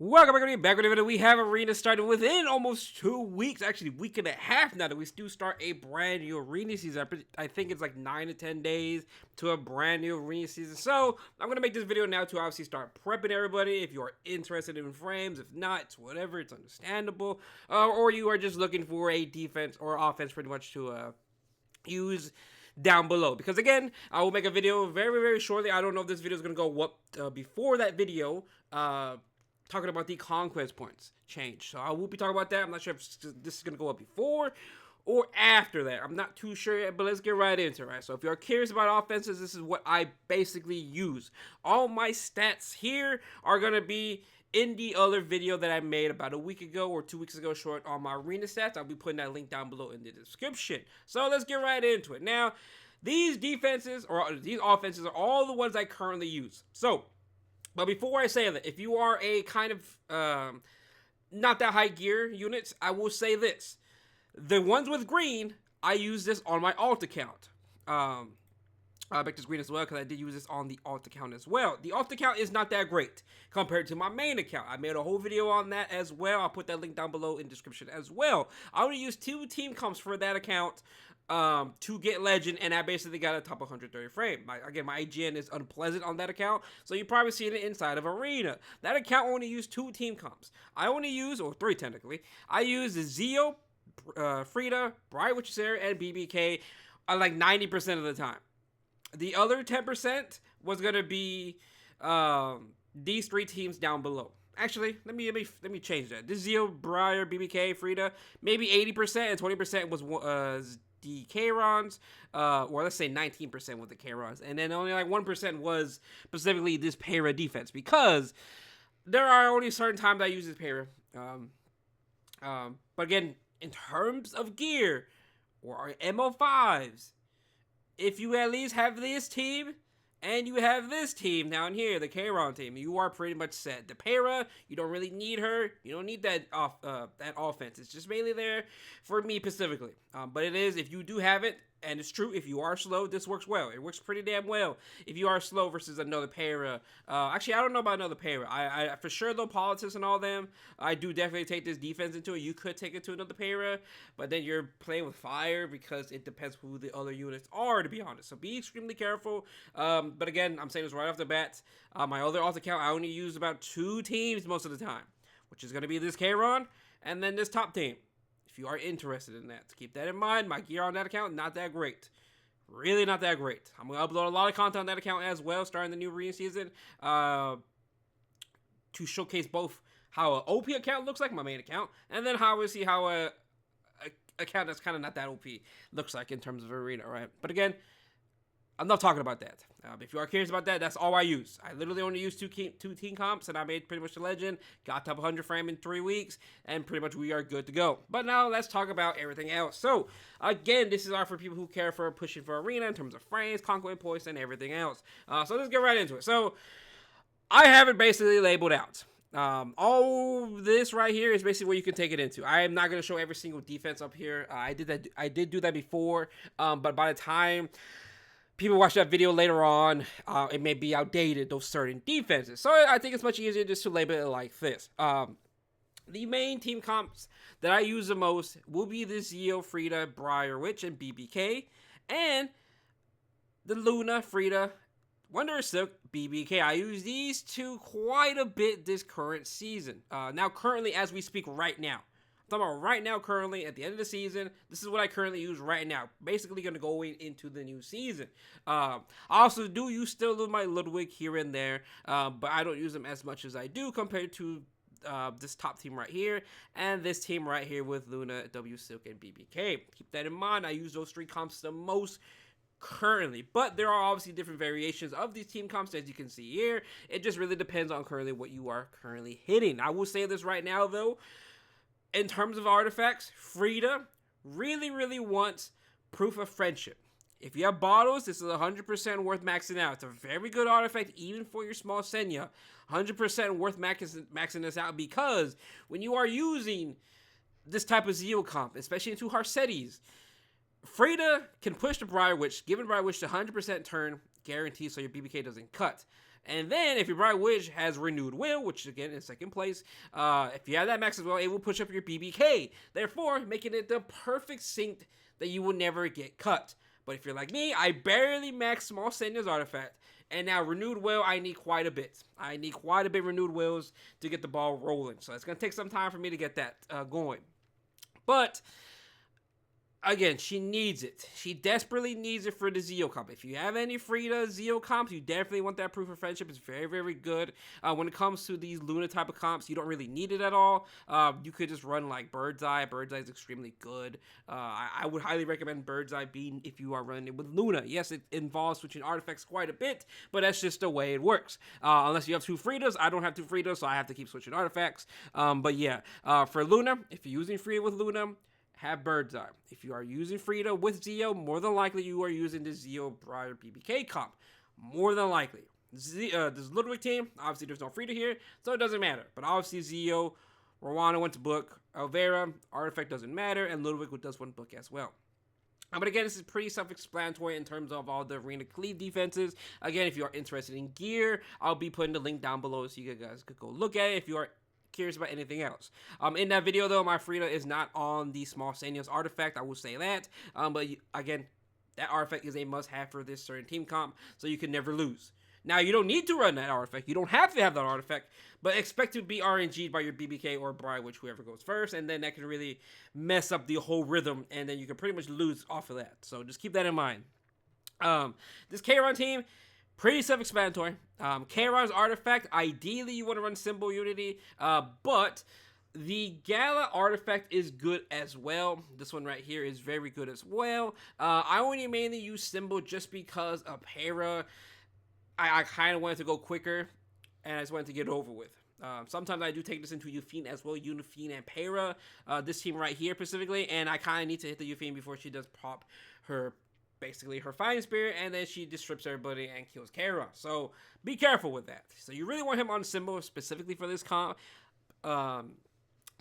Welcome back with a video. We have Arena starting within almost 2 weeks, actually week and a half now that we do start a brand new Arena season. I think it's like 9 to 10 days to a brand new Arena season. So I'm going to make this video now to obviously start prepping everybody. If you are interested in frames, if not, it's whatever, it's understandable. Or you are just looking for a defense or offense pretty much to use down below, because again, I will make a video very shortly. I don't know if this video is going to go up before that video, talking about the conquest points change. So I will be talking about that. I'm not sure if this is going to go up before or after that. I'm not too sure yet, but let's get right into it, right? So if you're curious about offenses, this is what I basically use. All my stats here are going to be in the other video that I made about a week ago or 2 weeks ago short on my Arena stats. I'll be putting that link down below in the description. So let's get right into it. Now, these defenses or these offenses are all the ones I currently use. So, but before I say that, if you are a kind of not that high gear units, I will say this. The ones with green, I use this on my alt account. I'll make this green as well because I did use this on the alt account as well. The alt account is not that great compared to my main account. I made a whole video on that as well. I'll put that link down below in the description as well. I only use 2 team comps for that account to get legend, and I basically got a top 130 frame. Again, my IGN is unpleasant on that account, so you probably see it inside of Arena. That account only used 2 team comps. I only use, or 3 technically, I use the Zeo, Frida, Bright Witch's and BBK like 90% of the time. The other 10% was gonna be these 3 teams down below. Actually, let me change that. This Zeo, Briar, BBK, Frida, maybe 80% and 20% was the Chayrons, or let's say 19% with the Chayrons, and then only like 1% was specifically this Para defense, because there are only certain times I use this Para. But again, in terms of gear or MO5s, if you at least have this team and you have this team down here, the Chayron team, you are pretty much set. The Para, you don't really need her. You don't need that that offense. It's just mainly there for me specifically. But it is, if you do have it, and it's true, if you are slow, this works well. It works pretty damn well if you are slow versus another Para. Actually, I don't know about another Para. I for sure, though, Politics and all them, I do definitely take this defense into it. You could take it to another Para, but then you're playing with fire because it depends who the other units are, to be honest. So be extremely careful. But again, I'm saying this right off the bat. My other alt account, I only use about 2 teams most of the time, which is going to be this Chayron and then this top team. If you are interested in that, keep that in mind. My gear on that account, not that great. Really not that great. I'm going to upload a lot of content on that account as well, starting the new Arena season, to showcase both how an OP account looks like, my main account, and then how we see how a account that's kind of not that OP looks like in terms of Arena, right? But again, I'm not talking about that. If you are curious about that, that's all I use. I literally only use 2 team comps, and I made pretty much the legend, got top 100 frame in 3 weeks, and pretty much we are good to go. But now let's talk about everything else. So, again, this is all for people who care for pushing for Arena in terms of frames, conquest points, and everything else. So let's get right into it. So, I have it basically labeled out. All this right here is basically where you can take it into. I am not going to show every single defense up here. I did do that before, but by the time people watch that video later on, it may be outdated, those certain defenses. So I think it's much easier just to label it like this. The main team comps that I use the most will be the Zeo, Frida, Briar Witch, and BBK. And the Luna, Frida, Wonder Silk, BBK. I use these 2 quite a bit this current season. Now, currently, as we speak right now. I'm talking about right now, currently, at the end of the season. This is what I currently use right now. Basically going to go into the new season. I also do use still my Ludwig here and there, but I don't use them as much as I do compared to this top team right here and this team right here with Luna, W Silk, and BBK. Keep that in mind. I use those 3 comps the most currently, but there are obviously different variations of these team comps, as you can see here. It just really depends on currently what you are currently hitting. I will say this right now, though. In terms of artifacts, Frida really wants Proof of Friendship. If you have bottles, this is 100% worth maxing out. It's a very good artifact, even for your small Senya. 100% worth maxing this out, because when you are using this type of Zeo comp, especially into Harcetes, Frida can push the Briar Witch, giving Briar Witch the 100% turn guarantee so your BBK doesn't cut. And then if your Bright Witch has Renewed Will, which again is second place, if you have that max as well, it will push up your BBK. Therefore, making it the perfect sync that you will never get cut. But if you're like me, I barely max Small Senior's Artifact. And now Renewed Will, I need quite a bit. I need quite a bit Renewed Wills to get the ball rolling. So it's going to take some time for me to get that going. But again, she needs it. She desperately needs it for the Zeo comp. If you have any Frida Zeo comps, you definitely want that Proof of Friendship. It's very, very good. When it comes to these Luna type of comps, you don't really need it at all. You could just run like Bird's Eye. Bird's Eye is extremely good. I would highly recommend Bird's Eye being if you are running it with Luna. Yes, it involves switching artifacts quite a bit, but that's just the way it works. Unless you have two Fridas. I don't have two Fridas, so I have to keep switching artifacts. But yeah, for Luna, if you're using Frida with Luna, have Bird's Eye. If you are using Frida with Zeo, more than likely you are using the Zeo Briar BBK comp. More than likely. This Ludwig team, obviously there's no Frida here, so it doesn't matter. But obviously Zeo, Rowena went to book, Elvira, Artifact doesn't matter, and Ludwig does one book as well. But again, this is pretty self-explanatory in terms of all the arena cleave defenses. Again, if you are interested in gear, I'll be putting the link down below so you guys could go look at it if you are curious about anything else. In that video though, my Frida is not on the Small Senior's Artifact, I will say that. But again, that artifact is a must-have for this certain team comp, so you can never lose. Now, you don't need to run that artifact. You don't have to have that artifact, but expect to be RNG'd by your BBK or Briar Witch, whoever goes first, and then that can really mess up the whole rhythm, and then you can pretty much lose off of that. So just keep that in mind. This Kayron team, pretty self-explanatory. Kayron's artifact, ideally you want to run Symbol Unity, but the Gala artifact is good as well. This one right here is very good as well. I only mainly use Symbol just because of Hera. I kind of wanted to go quicker, and I just wanted to get it over with. Sometimes I do take this into Euphine as well, Unifine and Para, this team right here specifically, and I kind of need to hit the Euphine before she does pop her, basically her Fighting Spirit, and then she just strips everybody and kills Kayron. So be careful with that. So you really want him on Symbol specifically for this comp.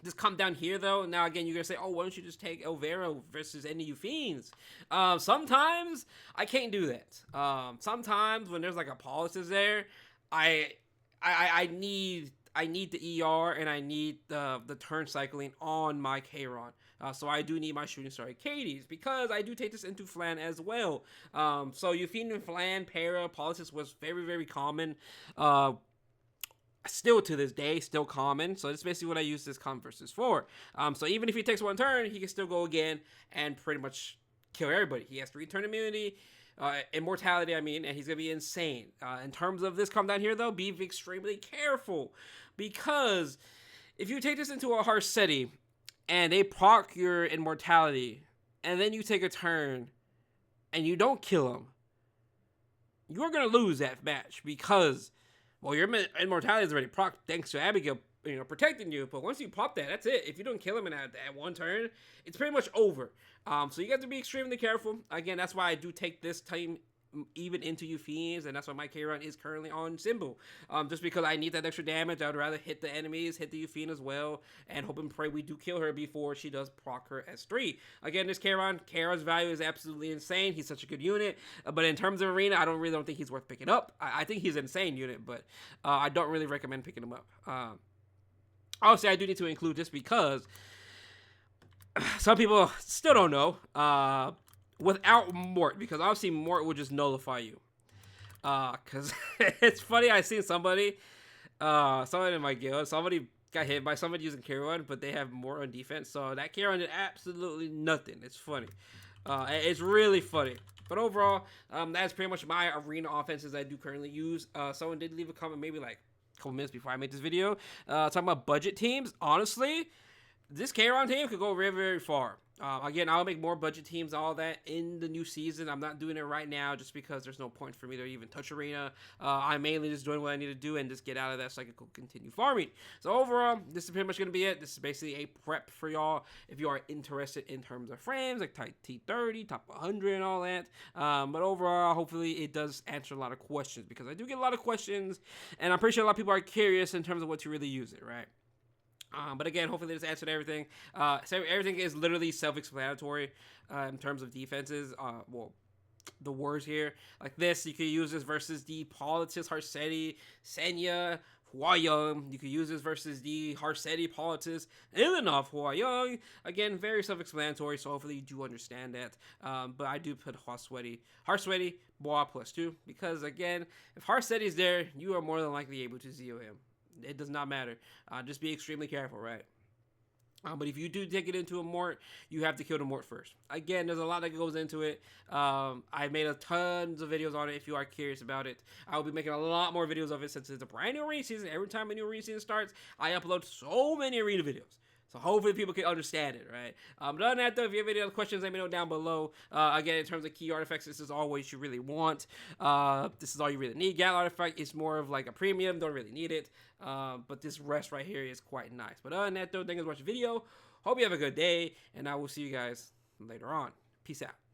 This comp down here though, now again you're gonna say, oh, why don't you just take Elvira versus any Euphines? Sometimes I can't do that. Sometimes when there's like a Politis there, I need the ER and I need the turn cycling on my Kayron. So I do need my Shooting Star Arcades because I do take this into Flan as well. So Euphine and Flan, Para, Politis was very, very common. Still to this day, still common. So that's basically what I use this comp versus for. So even if he takes one turn, he can still go again and pretty much kill everybody. He has 3 turn immunity. Immortality, I mean, and he's gonna be insane. In terms of this comp down here, though, be extremely careful because if you take this into a Harsetti and they proc your immortality, and then you take a turn and you don't kill him, you're gonna lose that match because, well, your immortality is already proc thanks to Abigail, protecting you. But once you pop that, that's it. If you don't kill him in that one turn, it's pretty much over. So you got to be extremely careful. Again, that's why I do take this time even into Euphines, and that's why my Kayron is currently on Symbol. Just because I need that extra damage, I would rather hit the enemies, hit the Euphine as well, and hope and pray we do kill her before she does proc her S3. Again, this Kayron's value is absolutely insane. He's such a good unit, but in terms of arena, I don't think he's worth picking up. I think he's an insane unit, but I don't really recommend picking him up. Obviously, I do need to include this because some people still don't know. Without Mort, because obviously Mort will just nullify you. Because it's funny, I seen somebody in my guild, somebody got hit by somebody using Kayron, but they have Mort on defense, so that Kayron did absolutely nothing. It's funny. It's really funny. But overall, that's pretty much my arena offenses I do currently use. Someone did leave a comment maybe like a couple minutes before I made this video, talking about budget teams. Honestly, this Kayron team could go very, very far. Again, I'll make more budget teams, all that, in the new season. I'm not doing it right now just because there's no point for me to even touch arena. I'm mainly just doing what I need to do and just get out of that so I can continue farming. So overall, this is pretty much going to be it. This is basically a prep for y'all if you are interested in terms of frames, like type T30, top 100, and all that. But overall, hopefully it does answer a lot of questions because I do get a lot of questions, and I'm pretty sure a lot of people are curious in terms of what to really use it, right? But again, hopefully this answered everything. So everything is literally self-explanatory in terms of defenses. Well, the words here. Like this, you could use this versus the Politis, Harseti, Senya, Huayong. You could use this versus the Harseti, Politis, Ilinov, Huayong. Again, very self-explanatory, so hopefully you do understand that. But I do put Harseti, Bois +2, because again, if Harseti is there, you are more than likely able to ZO him. It does not matter. Just be extremely careful, right? But if you do take it into a mort, you have to kill the mort first. Again, there's a lot that goes into it. I made a tons of videos on it if you are curious about it. I will be making a lot more videos of it since it's a brand new arena season. Every time a new arena season starts, I upload so many arena videos. So hopefully people can understand it, right? But other than that, though, if you have any other questions, let me know down below. Again, in terms of key artifacts, this is all what you really want. This is all you really need. Gal artifact is more of like a premium. Don't really need it. But this rest right here is quite nice. But other than that, though, thank you for watching the video. Hope you have a good day, and I will see you guys later on. Peace out.